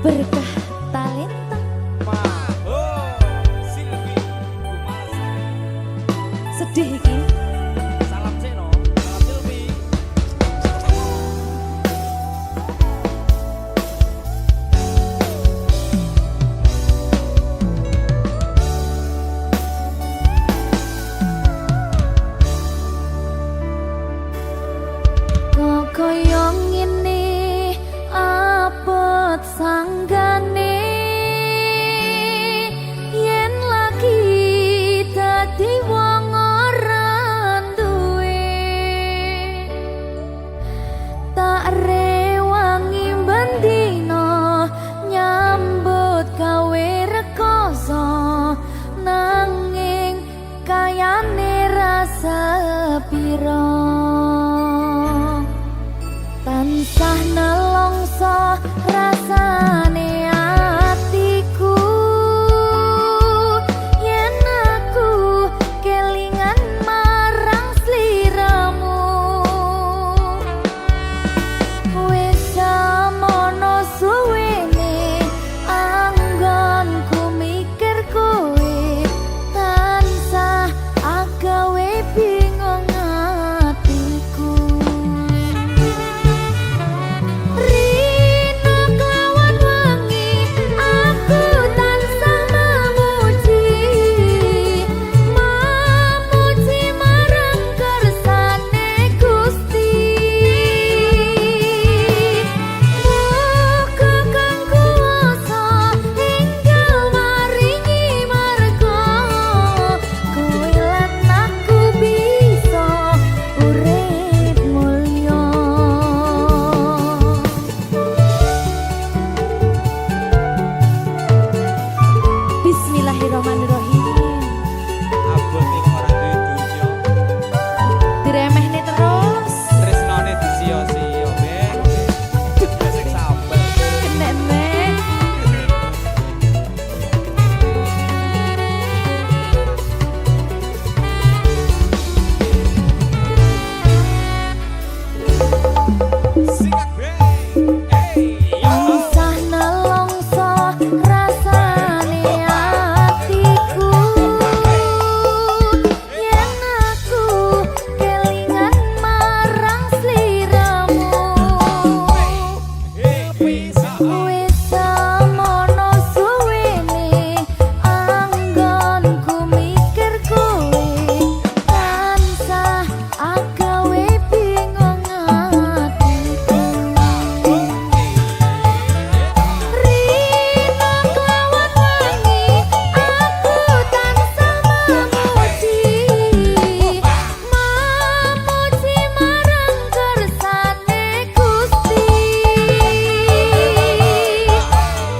berkah talenta. Silvi Gumasa. Sedih iki. Salam Seno, salam Silvi. Kok koyo ngene apot sanggane yen lagi dadi wong ora duwe tak rewangi bendino nyambut gawe rekoso nanging kayane rasa piro tansah nelongso rasane atiku yen aku kelingan marang sliramu wis samono suwene anggonku mikir kowe tansah agawe bingung atiku. Rina kelawan wengi aku tansah memuji marang kersane Gusti. Muga kang kuwasa enggal maringi marga kowe lan aku bisa urip mulya. Bismillahirrahmanirrahim. Abot ning ora duwe dunya. Diremehne terus. Tresnane disio-sio, Ben. Sing sambel. Kenek nek. Sikat, Ben. Hey, yo. Tansah nelongso rasane atiku yen aku kelingan marang sliramu wis samono suwene anggonku mikir kowe tansah agawe bingung atiku. Rina kelawan wengi aku tansah memuji marang kersane Gusti.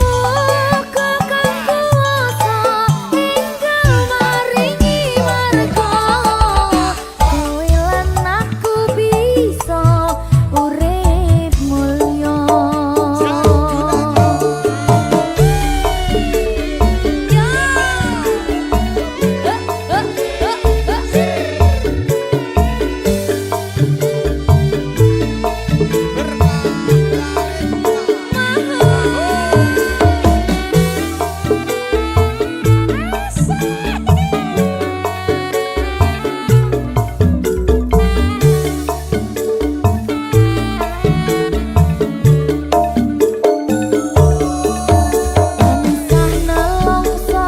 Muga kang kuwasa enggal maringi marga kowe lan aku bisa urip mulya. Tansah nelongso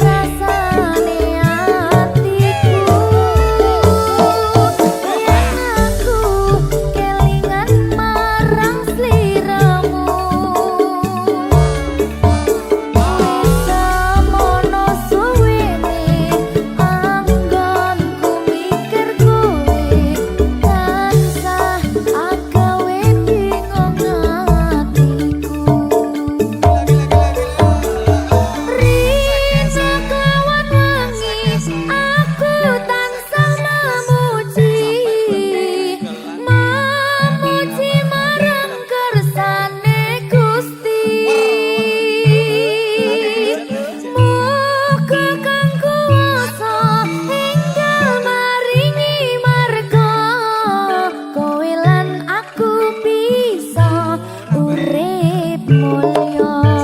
rasane atiku yen aku kelingan marang sliramu wis samono suwene anggonku mikir kowe tansah agawe bingung atiku. Rina kelawan wengi aku tansah memuji marang kersane Gusti. Muga kang kuwasa enggal maringi marga kowe lan aku bisa urip mulya.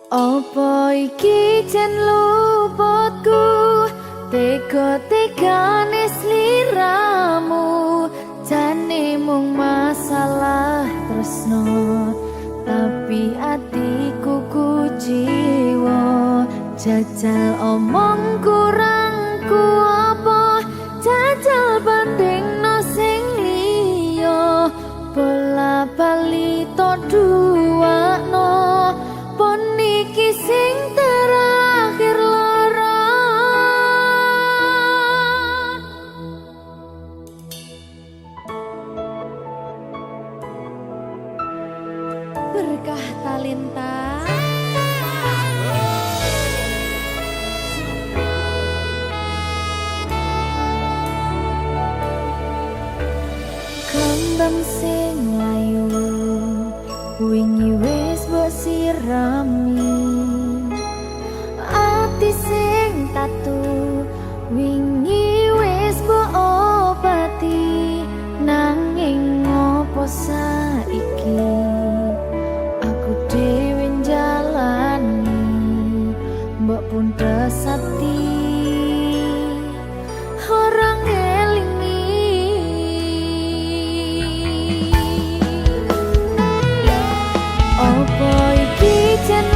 Apa iki jen luputku, tega-tegane sliramu, jane mung masalah tresno, tapi atiku kuciwa. Jajal omong kurangku apa, jajal bandingno sing liya, bola bali to duwakno, pon iki sing terakhir lara. Berkah talenta. Kembang sing layu wingi wis mbok sirami, ati sing tatu wingi wis mbok obati, nanging ngopo saiki aku dhewe njalani mbok pun desati orang elingi. Apa iki jen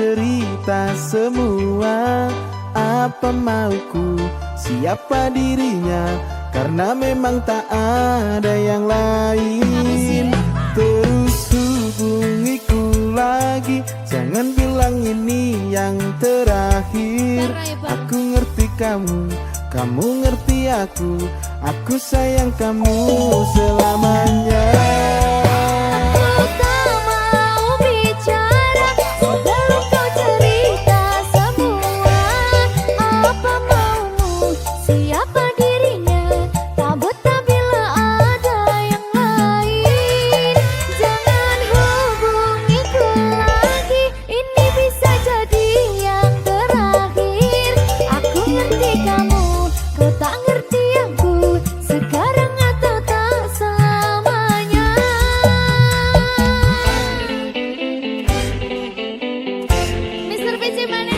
cerita semua apa mauku, siapa dirinya, karena memang tak ada yang lain. Terus hubungiku lagi, jangan bilang ini yang terakhir. Aku ngerti kamu, kamu ngerti aku sayang kamu selamanya. Aku tak mau bicara sebelum kau cerita semua apa maumu, siapa dirinya, tak betah bila ada yang lain. Jangan hubungiku lagi, ini bisa jadi yang terakhir. Aku ngerti kamu, kau tak ngerti aku, sekarang atau tak selamanya. Mr. PC mana?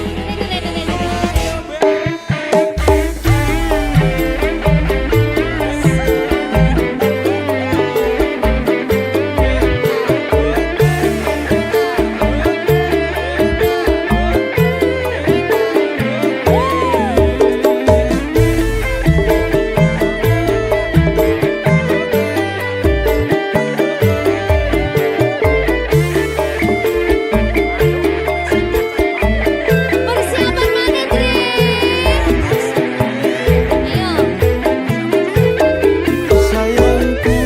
Persiapan mana, Tri? Ayo. Sayangku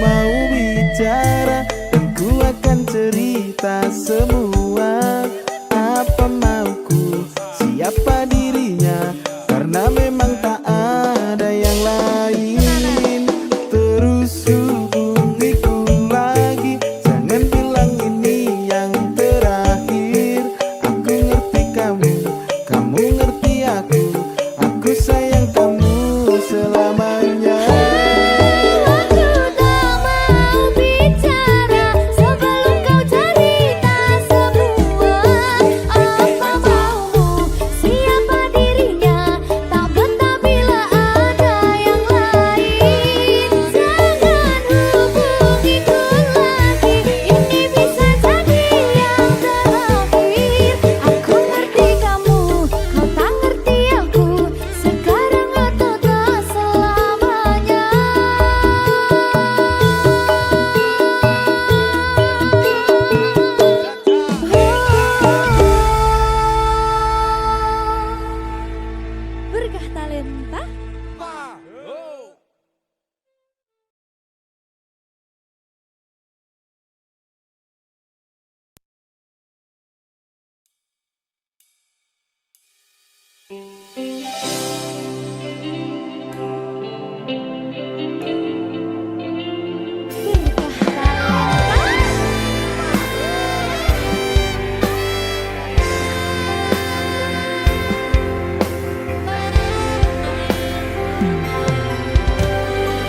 mau bicara, dan ku akan cerita semua apa mauku, siapa dirinya, karena memang tak ada yang lain. Terus hubungiku lagi, jangan bilang ini yang terakhir. Aku ngerti kamu, kamu ngerti aku sayang kamu selamanya. Aku tak mau bicara sebelum kau cerita semua apa maumu, siapa dirinya, tak betah bila ada yang lain. Jangan hubungiku lagi, ini bisa jadi yang terakhir. Aku ngerti kamu, kau tak ngerti aku, sekarang atau tak selamanya. Berkah talenta.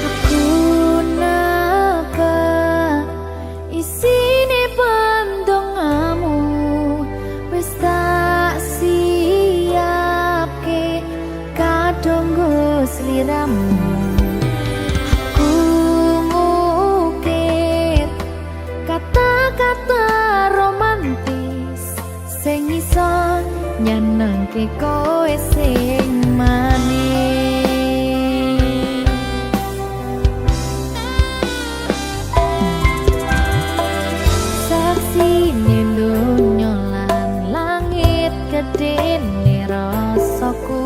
Aku napa isine pandongamu, wis tak siapke kadanggo sliramu. Aku ngukir kata-kata romantis sing iso nyenengke kowe sing manis. Saksine donya lan langit gedene rasaku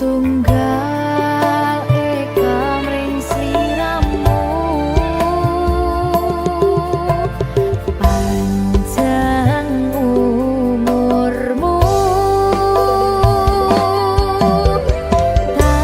tunggal eka mring sliramu. Panjang umurmu, tak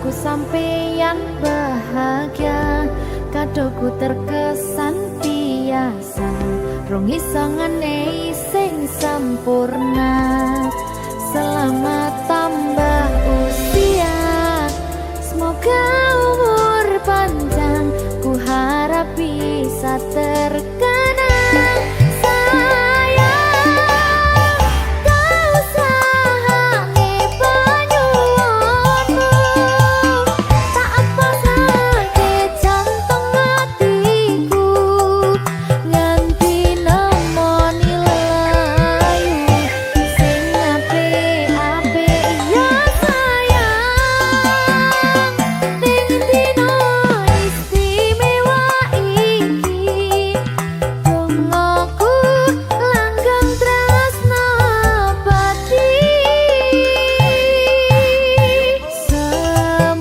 aku sampeyan bahagia, kadoku terkesan biasa, rong iso ngenei sing sempurna. Selamat tambah usia, semoga umur panjang, ku harap bisa terkenang. Sayang, kau sahane penyuwunmu, tak apa sakit jantung hatiku, nganti nemoni lelayu sing apik-apik ya sayang. Ning dina istimewa iki, dongaku langgeng tresna abadi. Semerbak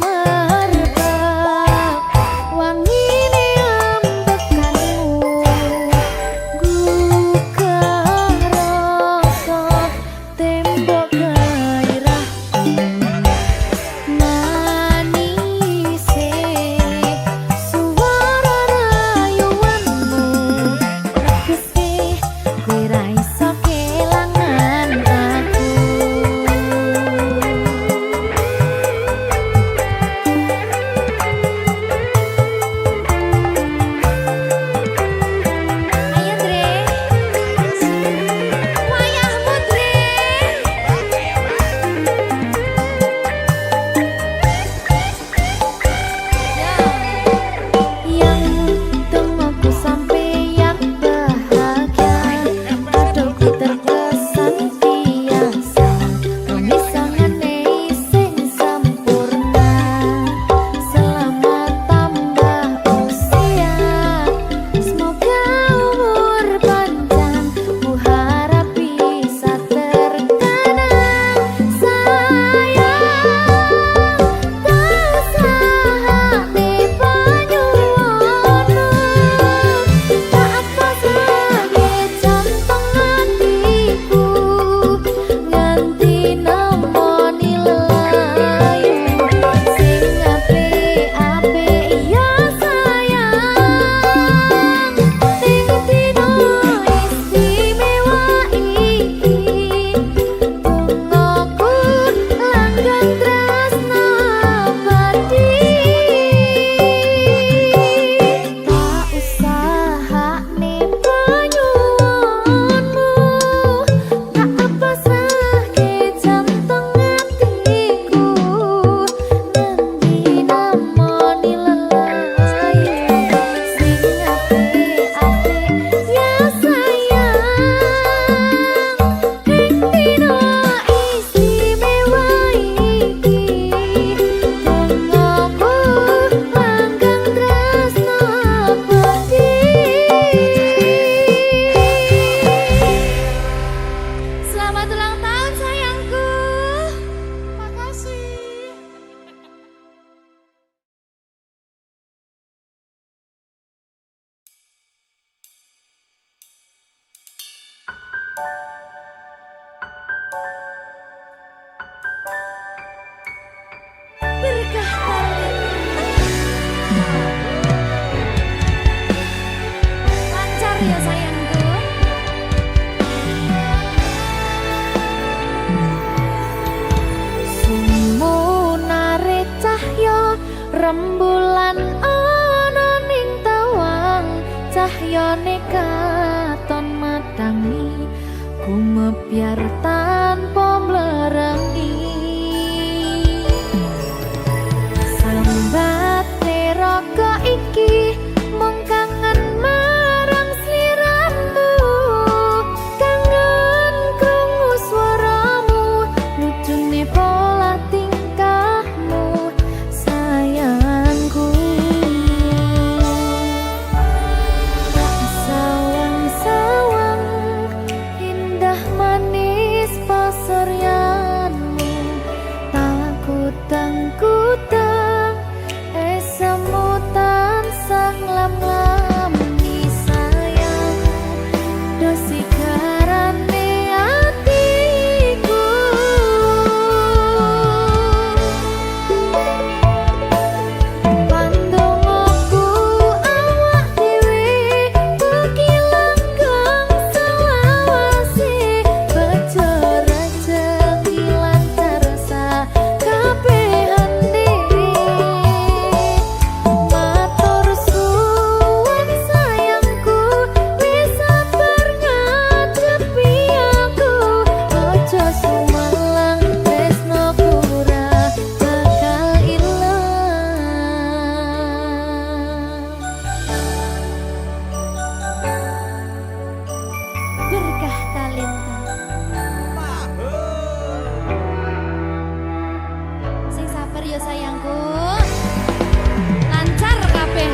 wangine ambekanmu, gugah rasa tembok gairahku. Manise suara rayuanmu, Gusti kowe ra iso kelangan aku. Ayo Dre, wayahmu Dre. Yang temaku sampeyan bahagia, kadoku terkesan biasa, rong iso ngenei sing sempurna. Selamat tambah usia, semoga umur panjang, ku harap bisa terkenang. Sayang, kau sahane penyuwunmu, tak apa sakit jantung hatiku, nganti nemoni lelayu sing apik-apik ya sayang. Ning dina istimewa iki, dongaku langgeng tresna abadi. Tak usahane penyuwunmu, tak apa sakit jantung hatiku, nganti nemoni lelayu sing apik-apik ya sayang. Ning dina istimewa iki, dongaku langgeng tresna abadi. Selamat ulang tahun sayangku. Makasih. Berkah lancar ya sayangku. Sumunare cahya rembulan ana ning tawang, cahyane katon madangi, gumebyar tanpa mlerengi. Sambate raga iki mung kangen marang sliramu, kangen krungu swaramu, lucune pola tingkahmu sayangku. Sawang-sawang indah manis pasuryanmu, tak kutang-kutang esamu tansah nglam-nglami sayang, dosi garane atiku. ya sayangku. Lancar kabeh.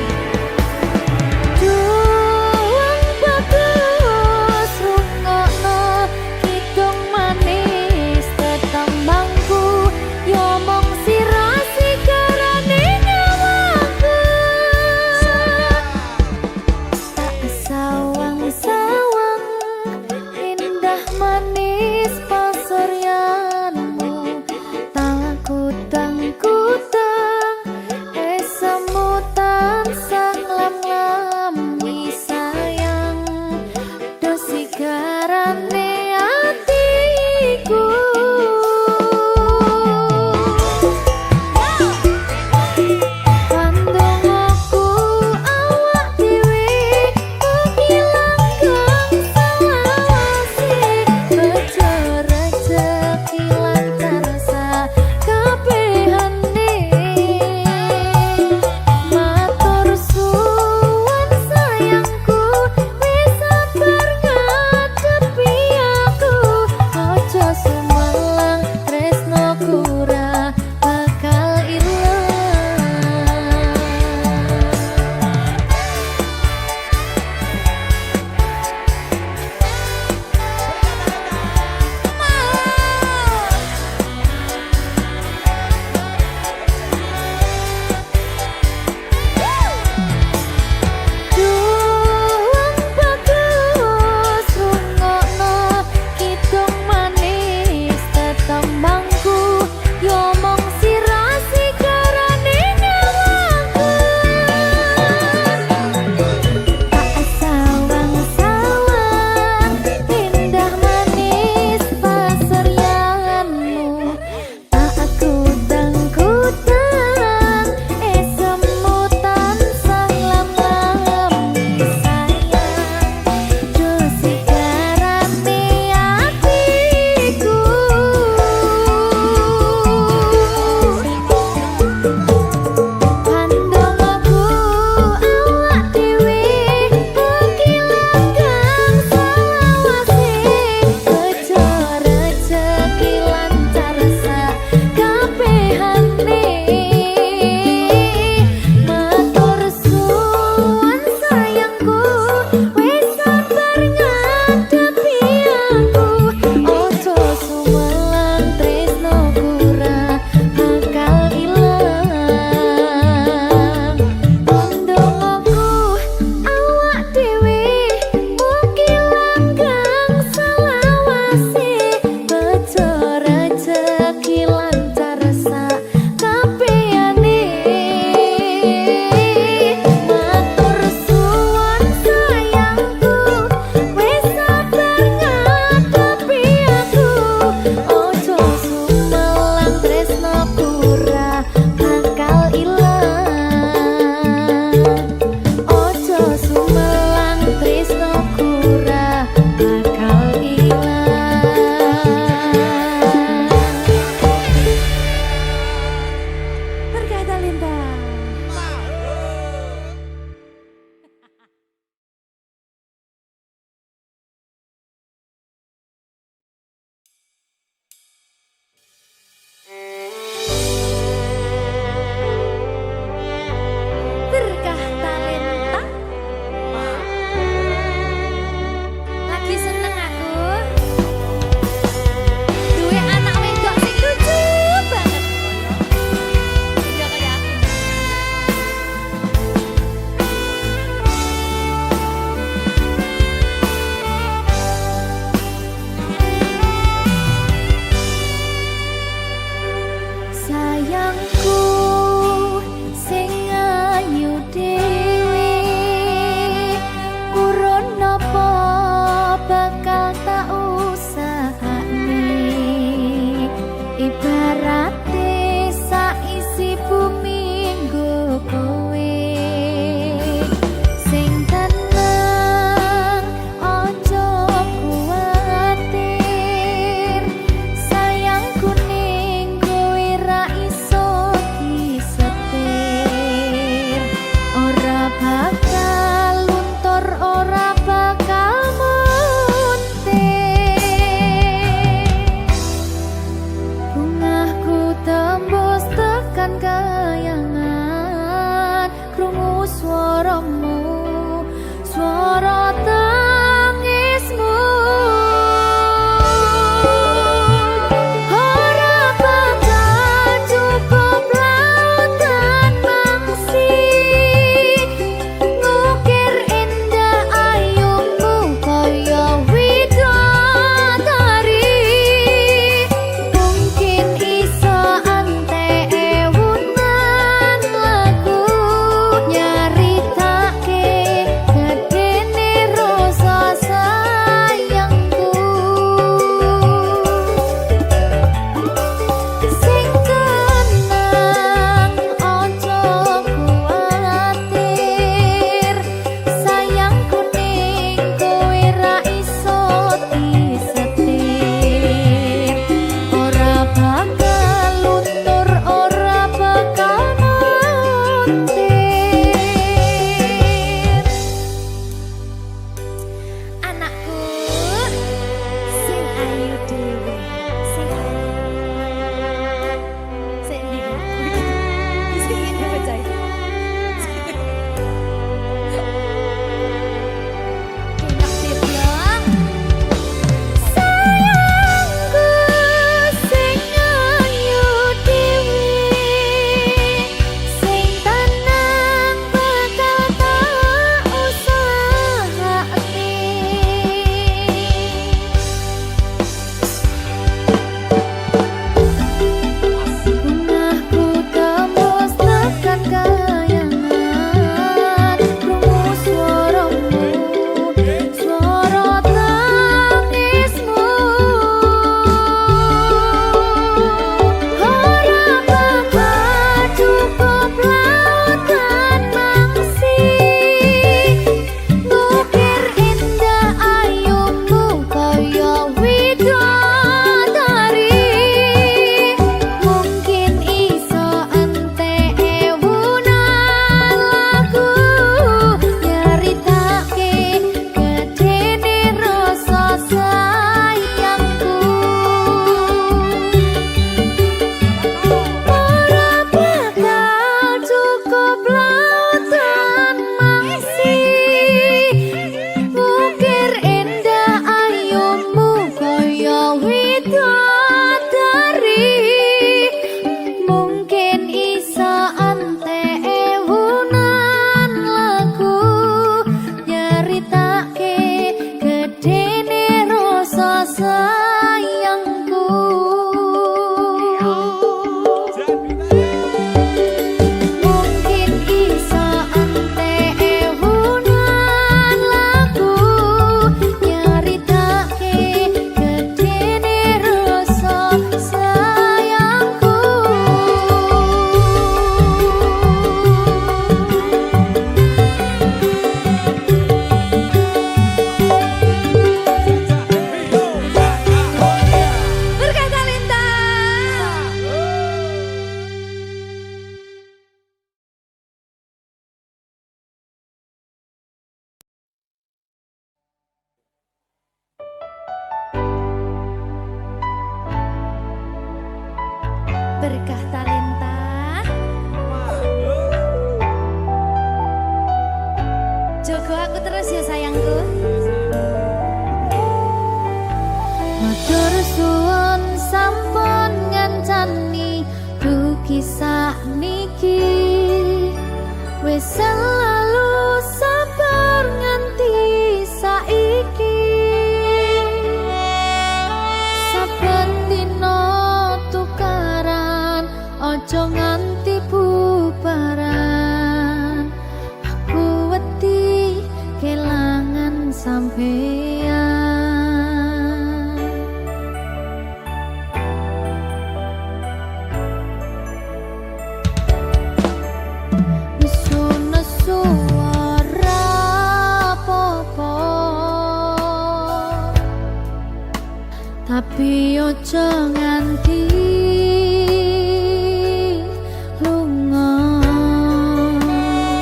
Juang bagus rungokno kidung manis tetembangku yo mong sira sigarane nyawaku. Tak sawang-sawang indah manis pasuryanmu tak kutang-kutang semutan sang lam-lami sayang dosi garane atiku. Kandung aku awak dhewe kehilangan selawase bejo rezeki lancar sakabehane. Matur suwun sayangku wis sabar ngadepi aku. Aja sumelang tresnoku ora bakal ilang. Juang bagus rungokno kidung manis tetembangku yo mong sira sigarane nyawaku. Tak sawang-sawang indah manis pasuryanmu tak kutang-kutang semutan sang lam-lami sayang dosi garane atiku. Kandung aku awak dhewe kehilangan selawase bejo rezeki lancar sakabehane. Matur suwun sayangku wis sabar ngadepi aku. Ojo sumelang tresnoku ora bakal ilang. Kandung aku awak dhewe kehilangan selawase bejo rezeki lancar sakabehane. Matur suwun sayangku wis sabar ngadepi aku. Ojo sumelang tresnoku ora bakal ilang. Ojo sumelang tresnoku ora bakal ilang. Berkata Linda. Berkah talenta. Lagi seneng aku. Duwe anak wedok sing lucu banget. Ya kayak aku. Sayangku sing ayu dhewe urun napa bakal tak usahane. Ibarate saisi bumi nggo kowe sing tenang ojo kuwatir. Sayangku ning kowe ra iso disetir. Ora bakal luntur ora bakal muntir. Bungahku tembus tekan tekan kayangan krungu swaramu swara tangismu ora bakal cukup lautan mangsi ngukir indah ayumu kaya widodari mungkin iso ante ewunan lagu nyaritake gedene rasa sayangku sing tenang ojo kuwatir sayangku ning kowe ra iso disetir ora bakal luntur ora bakal montir anakku sing ayu dhewe sing ndi sing ini bajai enak sih ya sayangku sing ayu dhewe sing tenang bakal tak usahake Bungahku tembus tekan kayangan krungu swaramu swara tangismu ora bakal cukup lautan mangsi ngukir indah ayumu kaya widodari mungkin iso ante ewunan lagu nyaritake gedene rasa sayangku ora bakal cukup lautan mangsi ngukir indah ayumu kaya widodari mungkin iso ante ewunan lagu nyaritake gedene rasa sayangku mungkin iso ante ewunan lagu nyaritake gedene rasa sayangku Berkah Talenta Berkah Talenta Jogo aku terus ya sayangku Matur suwun sampun ngancani rugi sakniki wis selalu sabar nganti saiki saben dina tukaran aja nganti bubaran aku wedi kelangan sampeyan nesu ora apa-apa tapi ojo nganti lunga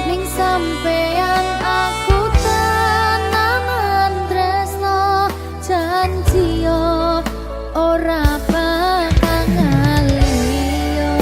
ning sampeyan aku tenanan tresno janji ora bakal ngaliyo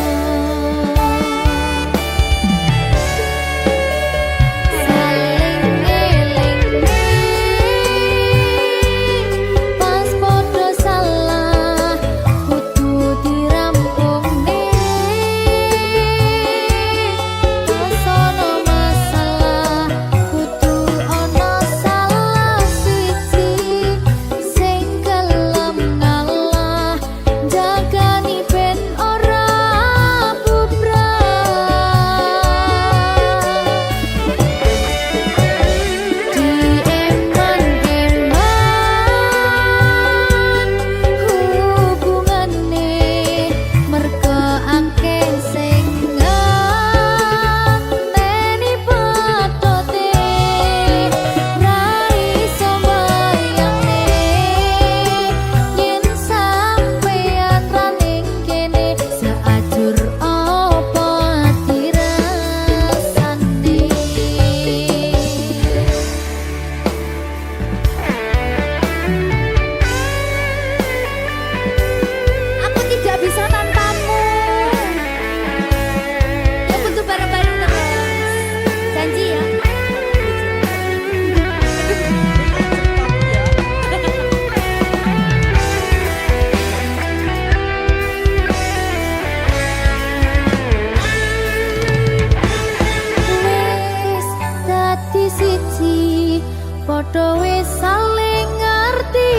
padha wis saling ngerti.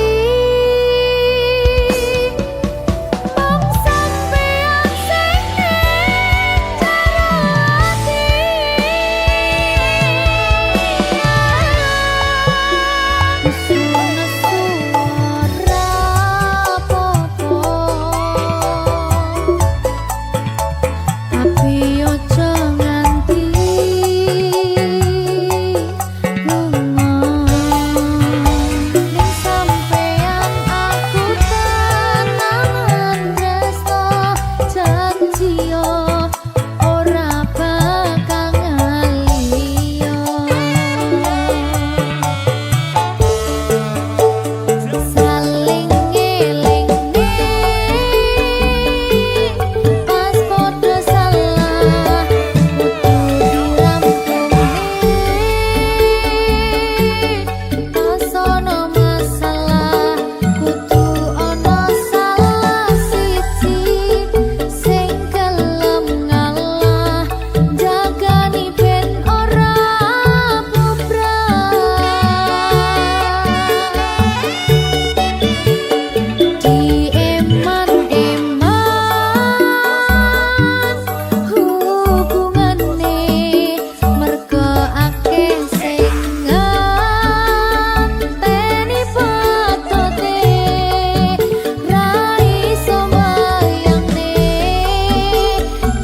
Mung sampeyan sing cara ati. Nesu-nesu ora apa-apa, tapi ojo nganti lunga. Ning sampeyan aku tenangan resto janjiyo ora bakal ngaliyo. Saling ngelingi pas padha salah kudu dirampuni. Pas ono masalah kudu ono salah siji sing gelem ngalah jagani ben ora bubrah. Dieman-eman hubungane mergo akeh sing ngenteni fotote ra iso mbayangne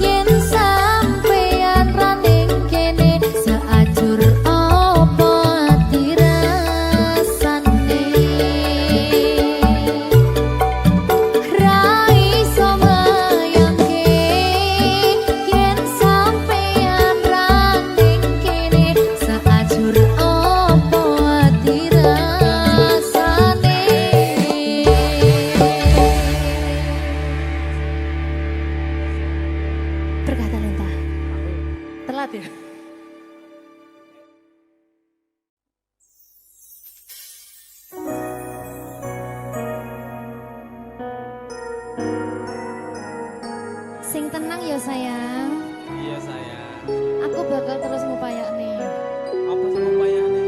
yen sampeyan ra ning kene saajur apa dirasane. Ra iso mbayangke yen sampeyan ra ning kene saajur apa dirasane. Berkata Lenta. Telat ya? Sing tenang ya sayang. Iya sayang. Aku bakal terus ngupayakne. Apa sih upayane?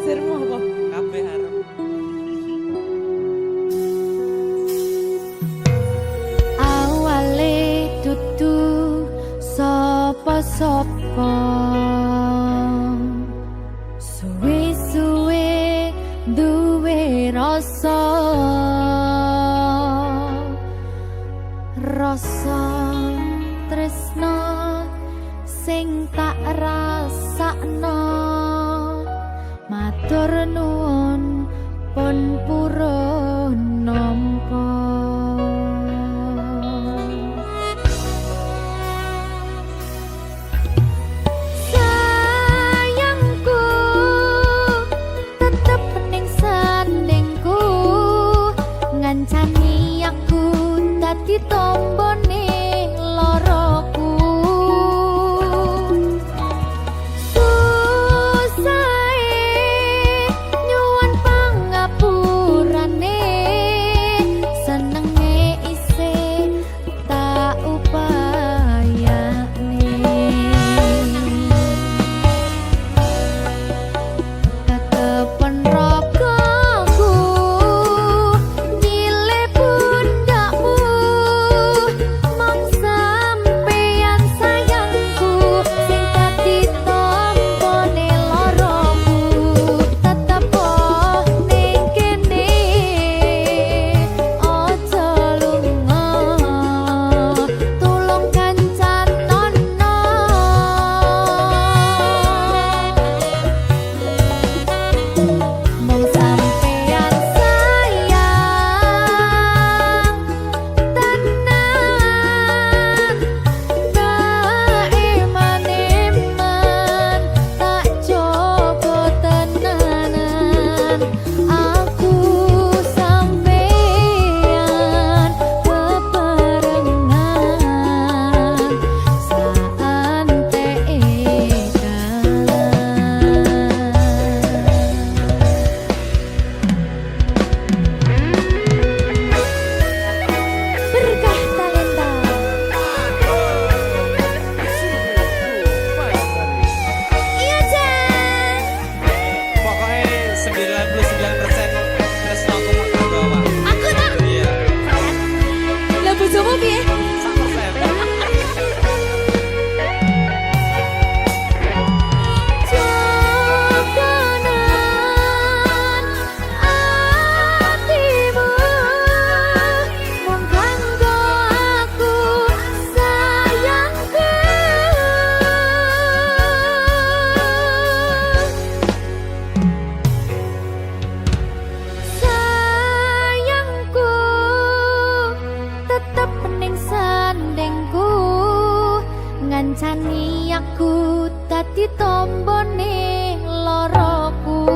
Sirmu apa? Kabeh arep. Awale dudu sapa-sapa, suwe-suwe duwe rasa tresno sing tak rasakno. Matur nuwun pun purun nampa. Sayangku tetep ning sandingku, ngancani aku dadi tombone loroku. Susahe nyuwun pangapurane ngancani aku dadi tombone loroku.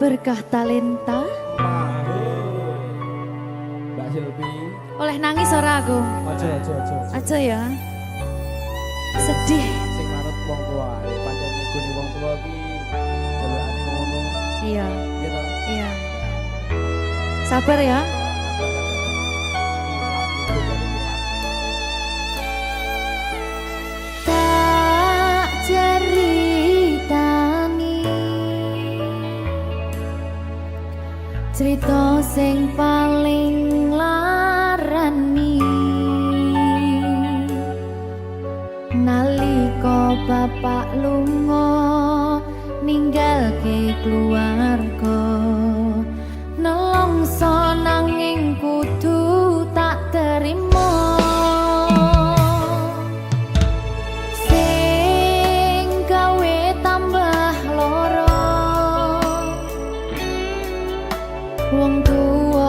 Berkah talenta Mbak Silvi. oleh nangis ora aku. Aja. Aja ya. Sedih. Sing manut wong tua, pancen ngikuni wong tua ki jelekane ngono. Iya, Gitu. iya. Sabar ya. Tak ceritani cerita sing paling larani nalika bapak lunga ninggalke keluarga nelongso nanging kudu tak terima sing gawe tambah loro wong tuwa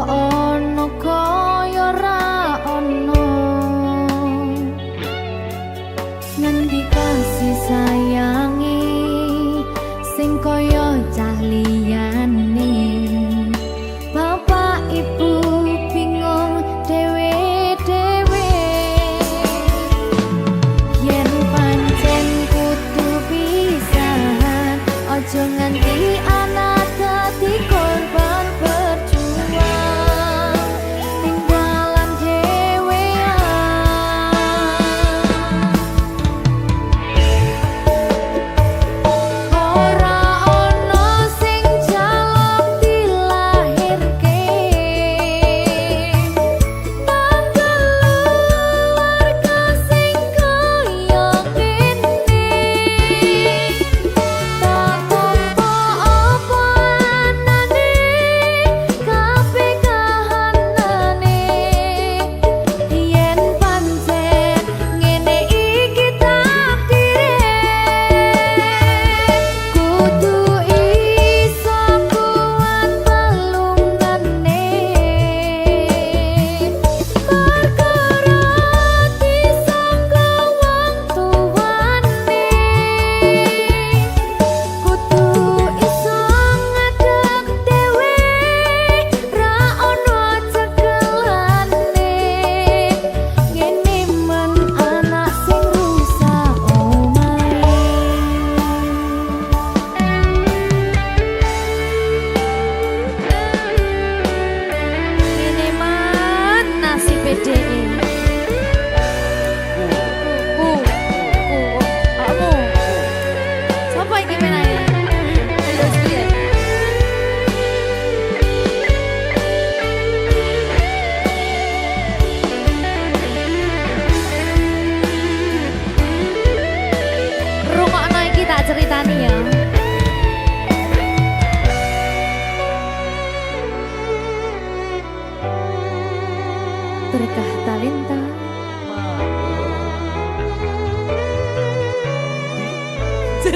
Berkah talenta.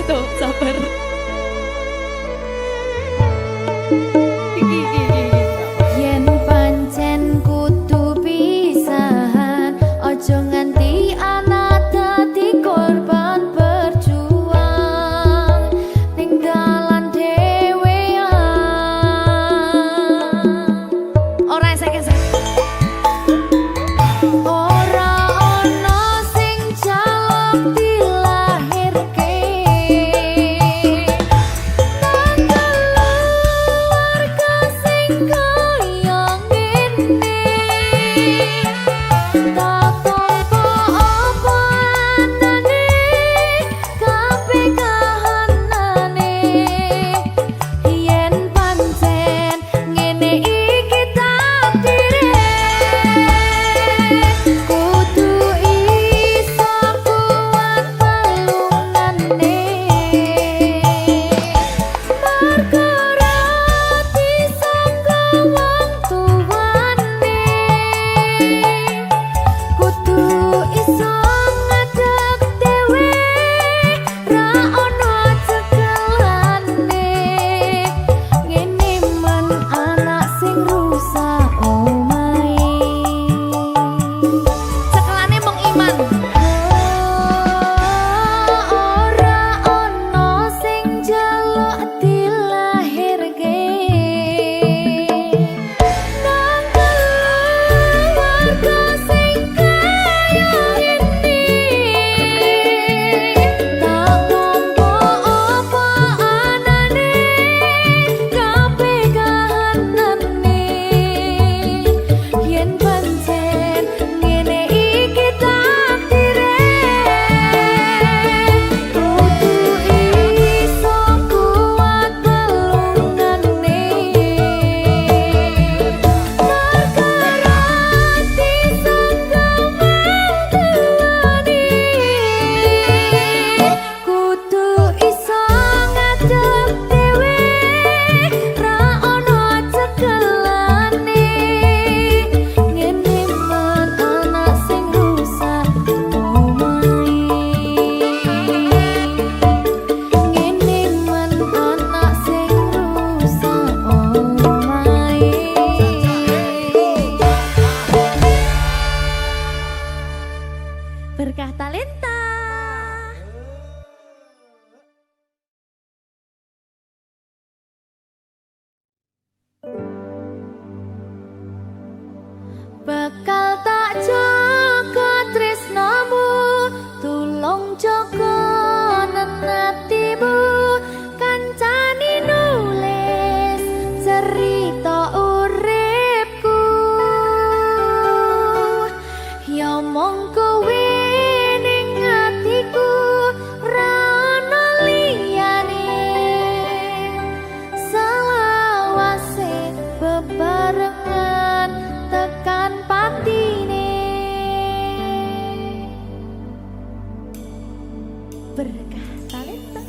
Tuh, sabar. Yen pancen kudu pisahan, ojo nganti anak dadi korban berjuang ning dalan dhewean. Ora esek-esek. Ora ana sing jaluk dilahirke. Berkah talenta. Bakal tak jaga tresnamu, tulung jaga nenatimu, kancani nulis cerita uripku. Ya mong kowe bebarengan tekan patine. Berkah talenta.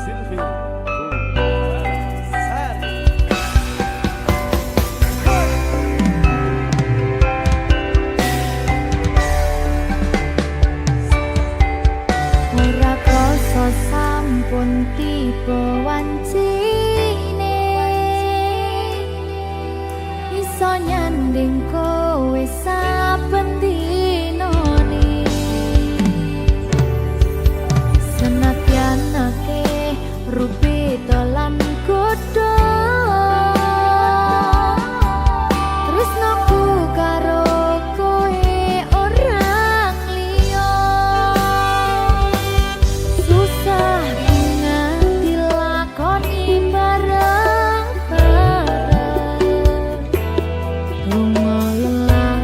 Silvi. Ora krasa sampun tiba wancine, iso nyanding kowe saben dinane. Senadyan akeh rupi dalan godho, tresnaku karo kowe orang liya. Susah nganti lakoni bareng-bareng, lunga lelah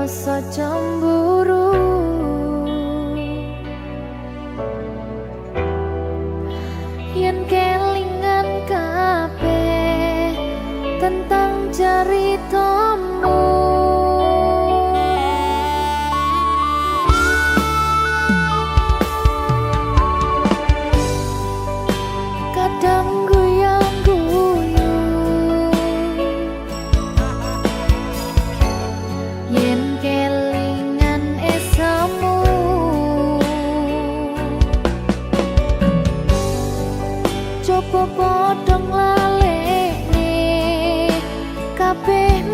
rasa cemburu. Yen kelingan kabeh tentang ceritamu, kadang guyang-guyu yen kelingan esamu. Coba padha nglalekne kabeh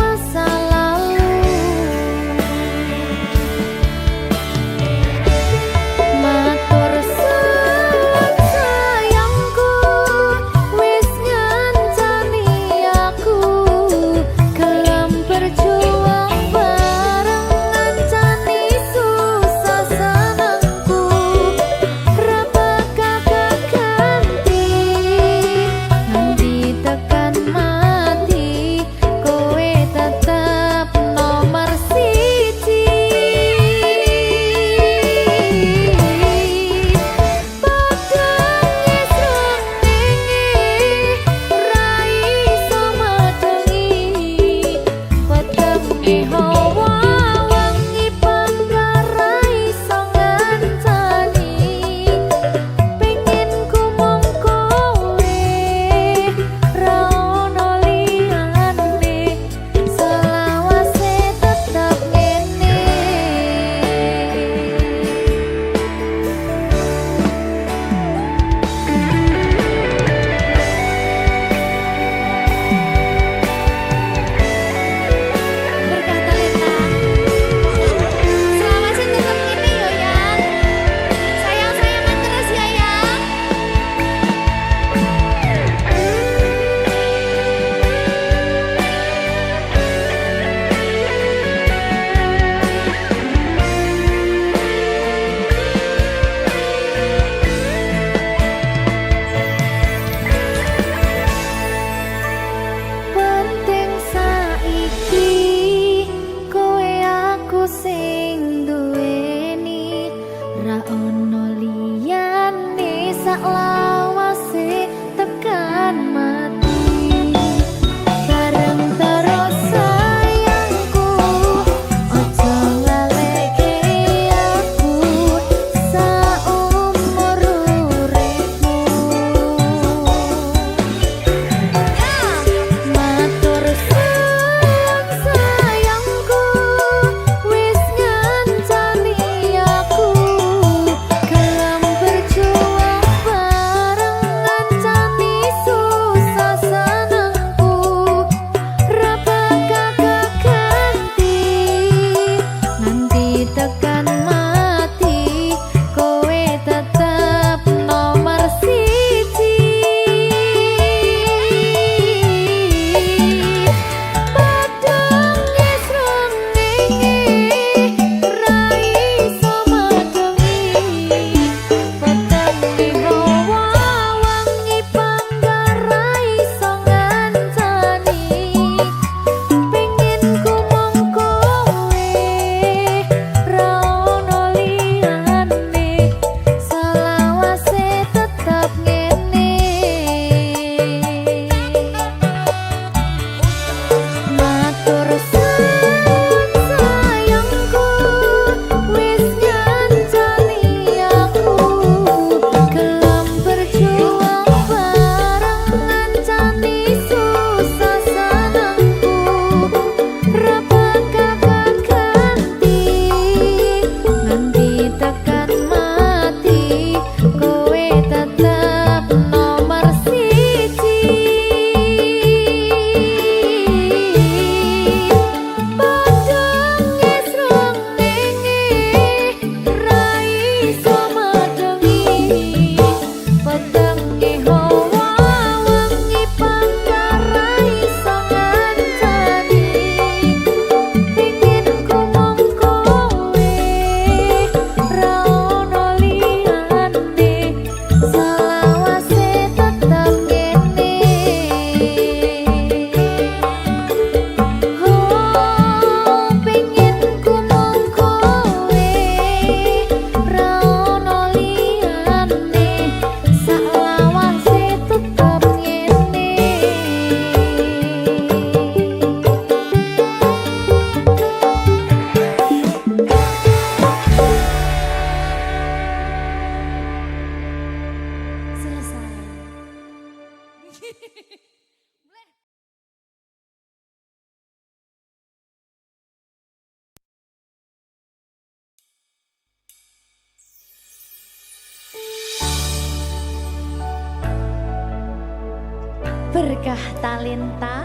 Berkah talenta.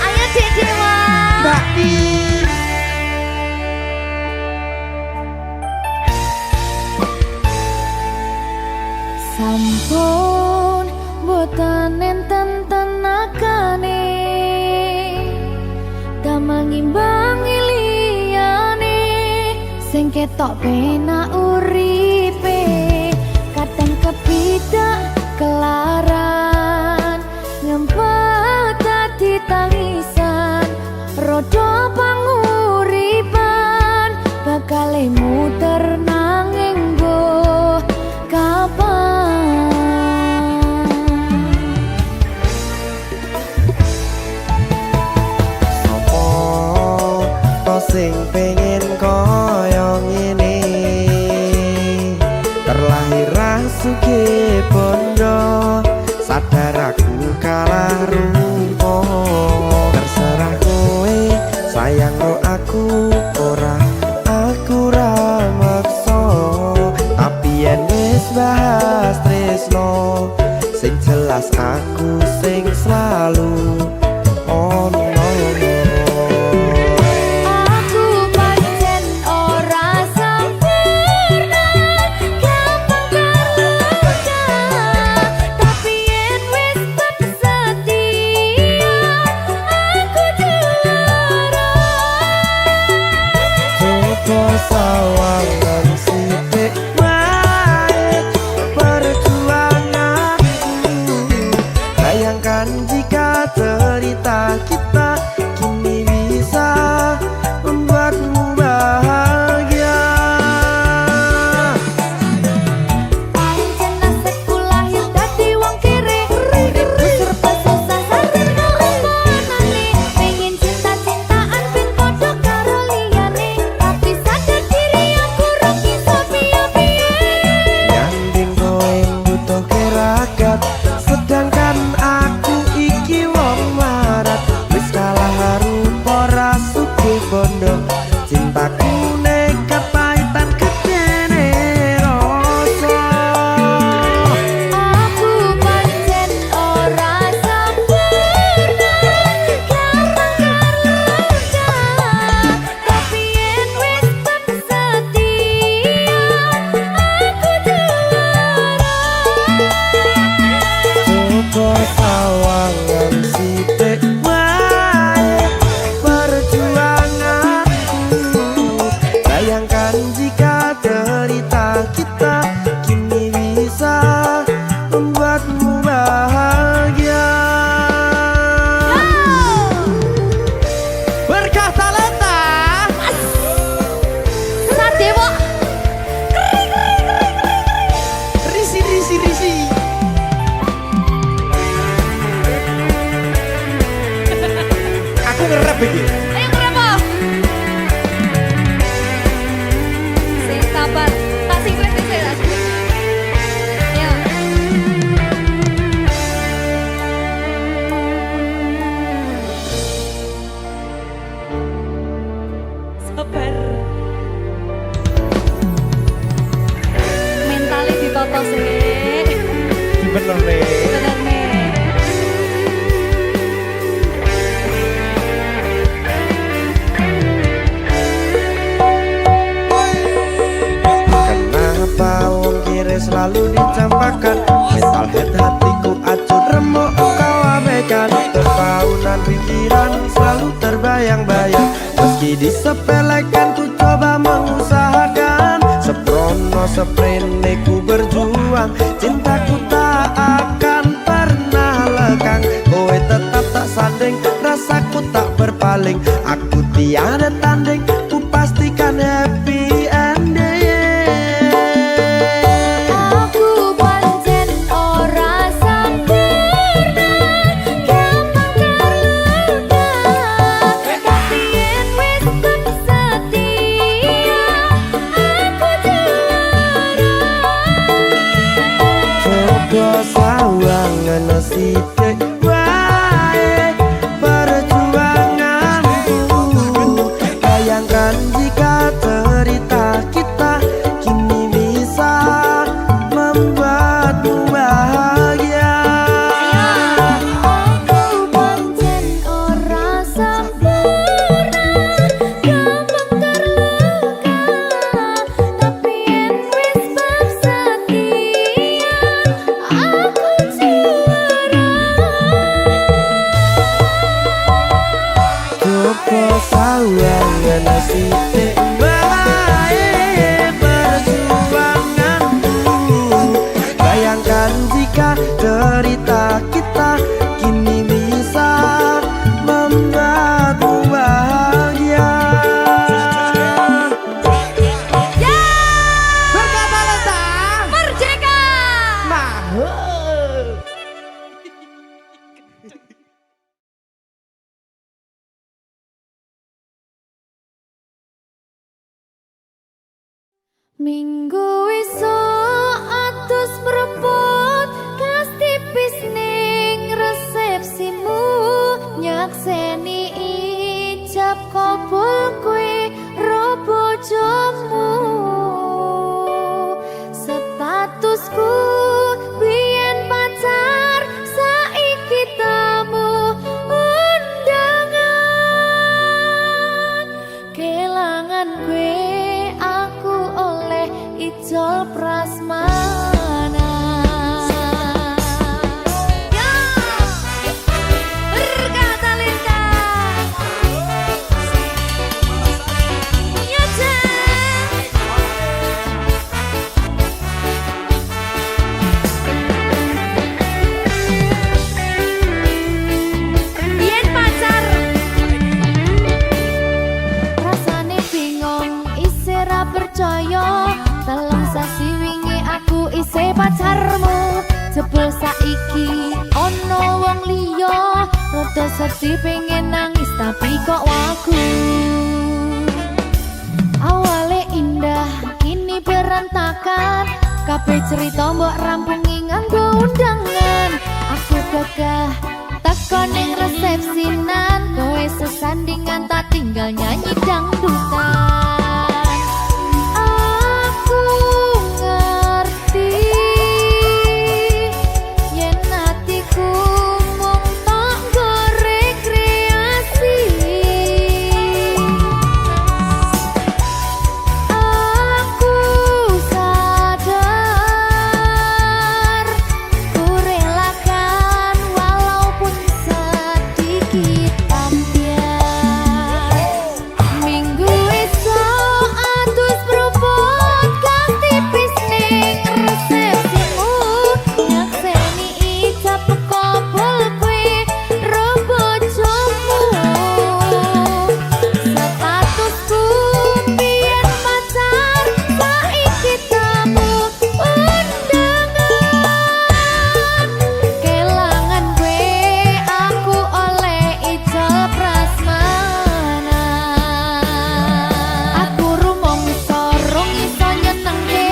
Ayo Dek Dewa. Mbak Di. Sampun boten enten tenagane damang imbangi liyane sing ketok penak uripe kadang kepidak kelaran ngempet dadi tangisan rodo panguripan bakal muter nanging mbuh kapan. Sing pengen koyo ngene terlahir sugih bondo sadar aku kalah rumpo terserah kowe sayang ro aku ora aku ra maksa tapi yen wis bahas tresno sing jelas aku sing selalu ono. Sawangan sithik wae perjuanganku bayangkan jika cerita kita kini bisa membuatmu bahagia. Pancen nasibku lahir dadi wong kere uripku serba susah sadar kelakonane pengen cinta-cintaan ben padha karo liyane tapi sadar diri aku ora bisa piye-piye Nyanding kowe butuh keragat sedangkan aku iki wong marat wis kalah rupa ra sugih bondo cintaku nekat pahitan gedene rasa. aku pancen ora sempurna gampang terluka tapi yen wis setia aku juara. Coba sawangan sithik wae perjuanganku bayangkan jika cerita kita kini bisa membuatmu bahagia. Berkah talenta Sadewa risi. Aku ngerap iki. ayo berapa? Sing sabar, tak singkret dhisik tak singkret. Ayo. Sabar. Mentalnya ditata sih. Bener nih. Bener nih. Kenapa wong kiri selalu dicampakkan mental head hatiku acuh remuk kau abaikan terpaunan pikiran selalu terbayang-bayang meski disepelekan ku coba mengusahakan seprono seprene ku berjuang cintaku tak akan pernah lekang kowe tetap tak sanding rasaku tak berpaling aku tiada tanding ku pastikan happy ending. Aku pancen ora sempurna gampang terluka tapi yen wis setia aku juara. Coba sawangan sithik wae perjuanganku bayangkan jika cerita kita kini bisa membuatmu bahagia. Minggu esuk atus mrepot kas tipis ning resepsimu nyakseni ijab kabul kowe ro bojomu statusku biyen pacar saiki tamu undangan kelangan kowe aku oleh ijol prasmanan. Ya, berkata Linda. Ya, Jen. Biyen pacar rasane bingung isih ra percaya dalam sasi wingi aku isih pacarmu jebul saiki ono wong liya rada sedih pengen nangis tapi kok wagu awale indah kini berantakan kabeh cerita mbok rampungi nganggo undangan aku gagah teko ning resepsinan kowe sesandingan tak tinggal nyanyi dangdutan aku ngerti yen atiku mung tanggo rekreasi aku sadar ku relakan walaupun sedikit ambiar minggu esok atus propot kang tipis ning resepsimu nyakseni ijab kabul kowe ro bojomu statusku biyen pacar saiki tamu undangan kelangan kowe aku oleh ijol prasmanan aku rumangsa rong iso nyenengke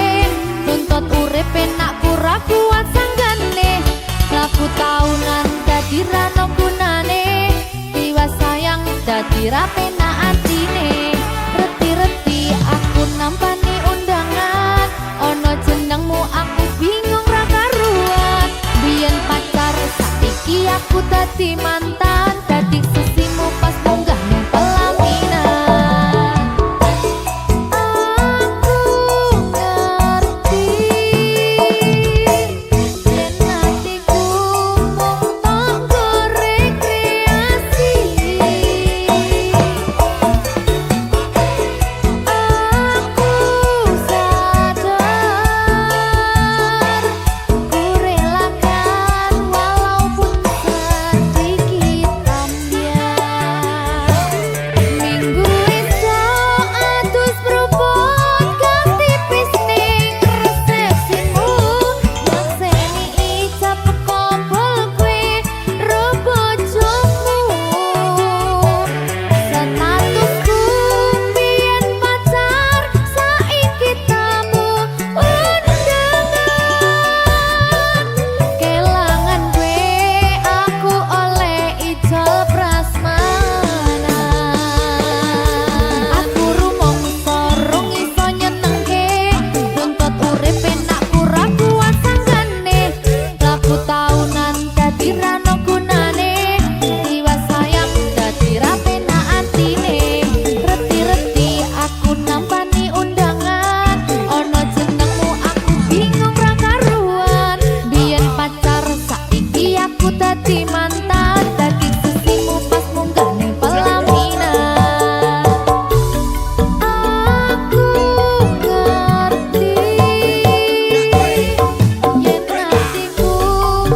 tuntut urip enak ora kuat sanggane laku taunan dadi rano gunane tiwas sayang dadi ra penak atine reti-reti aku nampani undangan ono jenengmu aku bingung ra karuan biyen pacar saiki aku dadi mantan dadi sesimu pas munggah ning pelaminan aku ngerti yen atiku mung tanggo rekreasi aku sadar ku relakan walaupun sedikit ambiar minggu esok atus propot kang tipis ning resepsimu nyakseni ijab kabul kowe ro bojomu statusku biyen pacar saiki tamu undangan kelangan kowe aku oleh ijol prasmanan aku rumangsa rong iso nyenengke tuntut urip enak ora kuat sanggane laku taunan dadi rano gunane tiwas sayang dadi ra penak atine reti-reti aku nampani undangan ono jenengmu aku bingung ra karuan biyen pacar saiki aku dadi mantan dadi sesimu pas munggah ning pelaminan aku ngerti yen atiku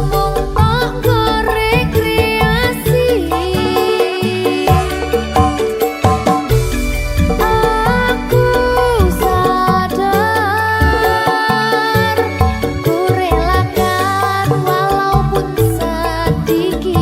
mung tanggo rekreasi aku sadar ku relakan walaupun sedikit